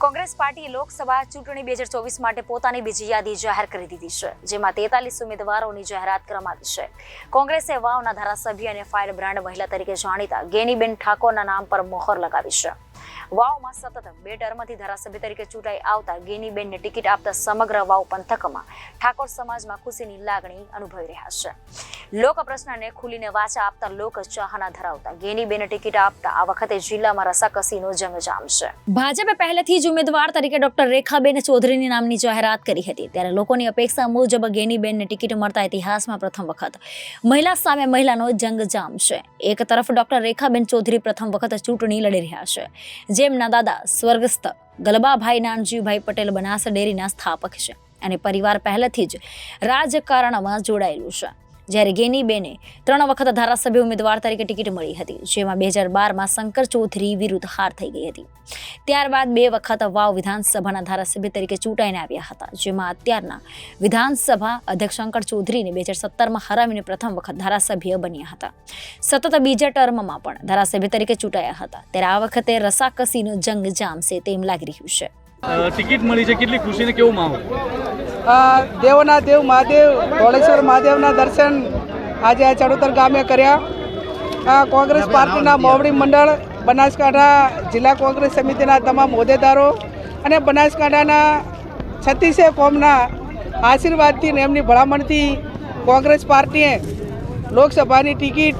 કોંગ્રેસ પાર્ટીએ લોકસભા ચૂંટણી 2024 માટે પોતાની બીજી યાદી જાહેર કરી દીધી છે, જેમાં 43 ઉમેદવારોની જાહેરાત કરવામાં આવી છે। કોંગ્રેસે વાવના ધારાસભ્ય અને ફાયર બ્રાન્ડ મહિલા તરીકે જાણીતા ગેનીબેન ઠાકોરના નામ પર મોહર લગાવી છે। વાવમાં સતત 2 ટર્મથી ધારાસભ્ય તરીકે ચૂંટાઈ આવતા ગેનીબેનને ટિકિટ આપતા સમગ્ર વાવ પંથકમાં ઠાકોર સમાજમાં ખુશીની લાગણી અનુભવી રહ્યા છે। લોક પ્રશ્નને ખુલીને વાચા આપતા લોક ચાહના ધરાવતા ગેનીબેનને ટિકિટ આપતા આ વખતે જિલ્લામાં રસાકસીનો જંગ જામશે। ભાજપે પહેલેથી જ ઉમેદવાર તરીકે ડોક્ટર રેખાબેન ચૌધરીની નામની જાહેરાત કરી હતી, ત્યારે લોકોની અપેક્ષા મુજબ ગેનીબેનને ટિકિટ મળતા ઇતિહાસમાં પ્રથમ વખત મહિલા સામે મહિલાનો જંગ જામશે। એક તરફ ડોક્ટર રેખાબેન ચૌધરી પ્રથમ વખત ચૂંટણી લડી રહ્યા છે, જેમના દાદા સ્વર્ગસ્થ ગલબાભાઈ નાનજીભાઈ પટેલ બનાસ ડેરીના સ્થાપક છે અને પરિવાર પહેલેથી જ રાજકારણમાં જોડાયેલું છે। જ્યારે ગેનીબેને 3 વખત ધારાસભ્ય ઉમેદવાર તરીકે ટિકિટ મળી હતી, જેમાં 2012માં શંકર ચૌધરી વિરુદ્ધ હાર થઈ ગઈ હતી। ત્યારબાદ 2 વખત વાવ વિધાનસભાના ધારાસભ્ય તરીકે ચૂંટાઈને આવ્યા હતા, જેમાં અત્યારના વિધાનસભા અધ્યક્ષ શંકર ચૌધરીને 2017માં હરાવીને પ્રથમ વખત ધારાસભ્ય બન્યા હતા। સતત બીજા ટર્મમાં પણ ધારાસભ્ય તરીકે ચૂંટાયા હતા, ત્યારે આ વખતે રસાકસીનો જંગ જામશે તેમ લાગી રહ્યું છે। ટિકિટ મળી છે, કેટલી ખુશીને કેવું માહોલ? દેવના દેવ મહાદેવ ધોળેશ્વર મહાદેવના દર્શન આજે આ ચડોતર ગામે કર્યા। કોંગ્રેસ પાર્ટીના મોવડી મંડળ, બનાસકાંઠા જિલ્લા કોંગ્રેસ સમિતિના તમામ હોદ્દેદારો અને બનાસકાંઠાના 36 કોમના આશીર્વાદથી અને એમની ભલામણથી કોંગ્રેસ પાર્ટીએ લોકસભાની ટિકિટ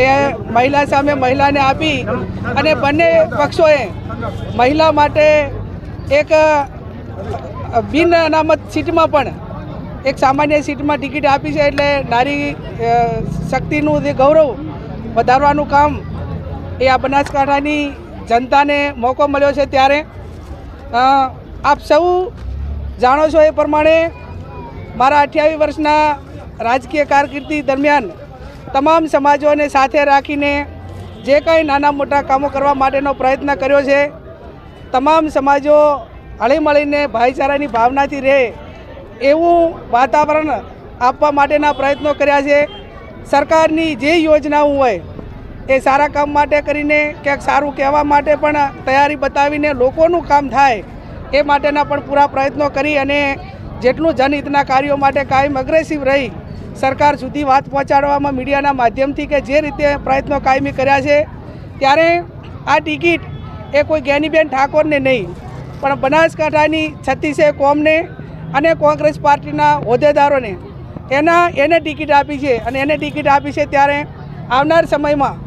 એ મહિલા સામે મહિલાને આપી અને બંને પક્ષોએ મહિલા માટે એક બિન અનામત સીટમાં પણ એક સામાન્ય સીટમાં ટિકિટ આપી છે, એટલે નારી શક્તિનું જે ગૌરવ વધારવાનું કામ એ આ બનાસકાંઠાની જનતાને મોકો મળ્યો છે। ત્યારે આપ સૌ જાણો છો એ પ્રમાણે મારા 28 વર્ષના રાજકીય કારકિર્દી દરમિયાન તમામ સમાજોને સાથે રાખીને જે કંઈ નાના મોટા કામો કરવા માટેનો પ્રયત્ન કર્યો છે। તમામ સમાજો હળીમળીને ભાઈચારાની ભાવનાથી રહે એવું વાતાવરણ આપવા માટેના પ્રયત્નો કર્યા છે। સરકારની જે યોજનાઓ હોય એ સારા કામ માટે કરીને ક્યાંક સારું કહેવા માટે પણ તૈયારી બતાવીને લોકોનું કામ થાય એ માટેના પણ પૂરા પ્રયત્નો કરી અને જેટલું જનહિતના કાર્યો માટે કાયમ અગ્રેસિવ રહી સરકાર સુધી વાત પહોંચાડવામાં મીડિયાના માધ્યમથી કે જે રીતે પ્રયત્નો કાયમી કર્યા છે, ત્યારે આ ટિકિટ એ કોઈ ગેનીબેન ઠાકોરને નહીં પણ બનાસકાંઠાની 36 કોમને અને કોંગ્રેસ પાર્ટીના હોદ્દેદારોને એને ટિકિટ આપી છે। અને એને ટિકિટ આપી છે ત્યારે આવનાર સમયમાં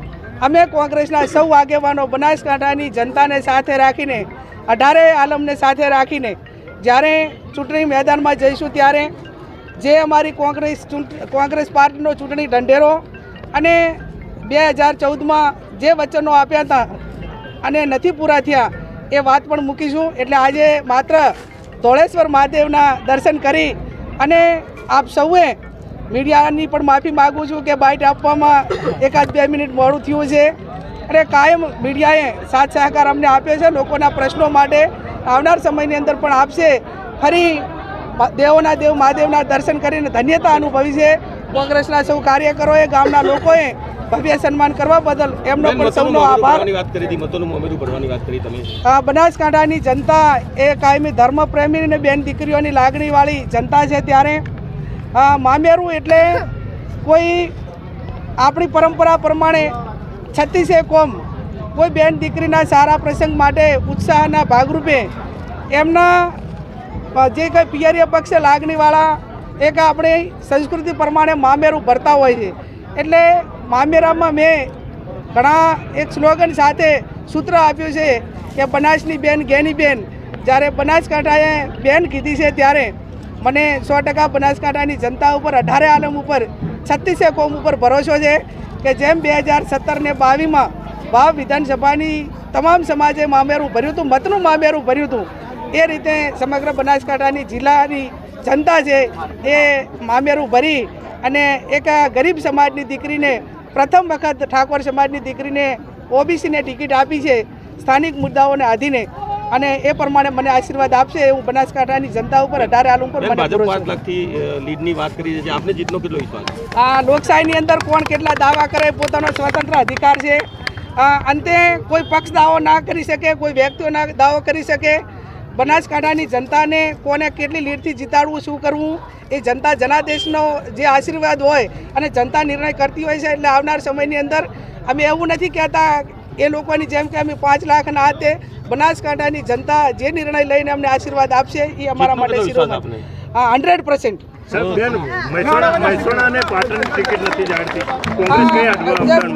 અમે કોંગ્રેસના સૌ આગેવાનો બનાસકાંઠાની જનતાને સાથે રાખીને 18 આલમને સાથે રાખીને જ્યારે ચૂંટણી મેદાનમાં જઈશું ત્યારે જે અમારી કોંગ્રેસ પાર્ટીનો ચૂંટણી ઢંઢેરો અને 2014માં જે વચનો આપ્યા હતા અને નથી પૂરા થયા એ વાત પણ મૂકીશું। એટલે આજે માત્ર ધોળેશ્વર મહાદેવના દર્શન કરી અને આપ સૌએ મીડિયાની પણ માફી માગું છું કે બાઇટ આપવામાં 1-2 મિનિટ મોડું થયું છે, અને કાયમ મીડિયાએ સાથ સહકાર અમને આપ્યો છે લોકોના પ્રશ્નો માટે, આવનાર સમયની અંદર પણ આપશે। ફરી દેવોના દેવ મહાદેવના દર્શન કરીને ધન્યતા અનુભવી છે। કોંગ્રેસના સૌ કાર્યકરોએ, ગામના લોકોએ ભવ્ય સન્માન કરવા બદલ એમનો પણ સૌનો આભાર। બનાસકાંઠાની જનતા એ કાયમી ધર્મપ્રેમી અને બેન દીકરીઓની લાગણીવાળી જનતા છે, ત્યારે મામેરું એટલે કોઈ આપણી પરંપરા પ્રમાણે 36 કોમ કોઈ બેન દીકરીના સારા પ્રસંગ માટે ઉત્સાહના ભાગરૂપે એમના જે કંઈ પિયરીય પક્ષે લાગણીવાળા એક આપણી સંસ્કૃતિ પ્રમાણે મામેરું ભરતા હોય છે। એટલે મામેરામાં મેં ઘણા એક સ્લોગન સાથે સૂત્ર આપ્યું છે કે બનાસની બેન ગેનીબેન। જ્યારે બનાસકાંઠાએ બેન કીધી છે ત્યારે મને 100% બનાસકાંઠાની જનતા ઉપર 18 આલમ ઉપર 36 કોમ ઉપર ભરોસો છે કે જેમ 2017 ને 22માં વાવ વિધાનસભાની તમામ સમાજે મામેરું ભર્યું હતું, મતનું મામેરું ભર્યું હતું, એ રીતે સમગ્ર બનાસકાંઠાની જિલ્લાની જનતા છે એ મામેરું ભરી અને એક ગરીબ સમાજની દીકરીને પ્રથમ વખત ઠાકોર સમાજની દીકરીને ઓબીસીને ટિકિટ આપી છે સ્થાનિક મુદ્દાઓને આધીને, અને એ પ્રમાણે મને આશીર્વાદ આપશે એવું બનાસકાંઠાની જનતા ઉપર 18 આલમ ઉપર મને ભરોસો છે। લીડની વાત કરી છે, આપને જીતનો કેટલો વિશ્વાસ? લોકશાહીની અંદર કોણ કેટલા દાવા કરે પોતાનો સ્વતંત્ર અધિકાર છે, અંતે કોઈ પક્ષ દાવો ના કરી શકે, કોઈ વ્યક્તિઓ ના દાવો કરી શકે. બનાસકાંઠાની જનતાને કોને કેટલી લીડથી જીતાડવું, શું કરવું, એ જનતા જનાદેશનો જે આશીર્વાદ હોય અને જનતા નિર્ણય કરતી હોય છે. એટલે આવનાર સમયની અંદર અમે એવું નથી કહેતા એ લોકોની જેમ કે અમે 5 લાખના હાથે, બનાસકાંઠાની જનતા જે નિર્ણય લઈને અમને આશીર્વાદ આપશે એ અમારા માટે શિરોમણ. હા, 100%.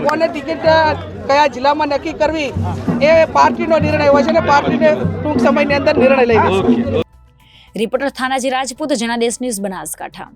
કોને ટિકિટ કયા જિલ્લામાં નક્કી કરવી એ પાર્ટીનો નિર્ણય હોય છે ને પાર્ટીને ટૂંક સમયની અંદર નિર્ણય લઈ લેશે. Reporter Thanaji Rajput, Janadesh news, Banaskantha.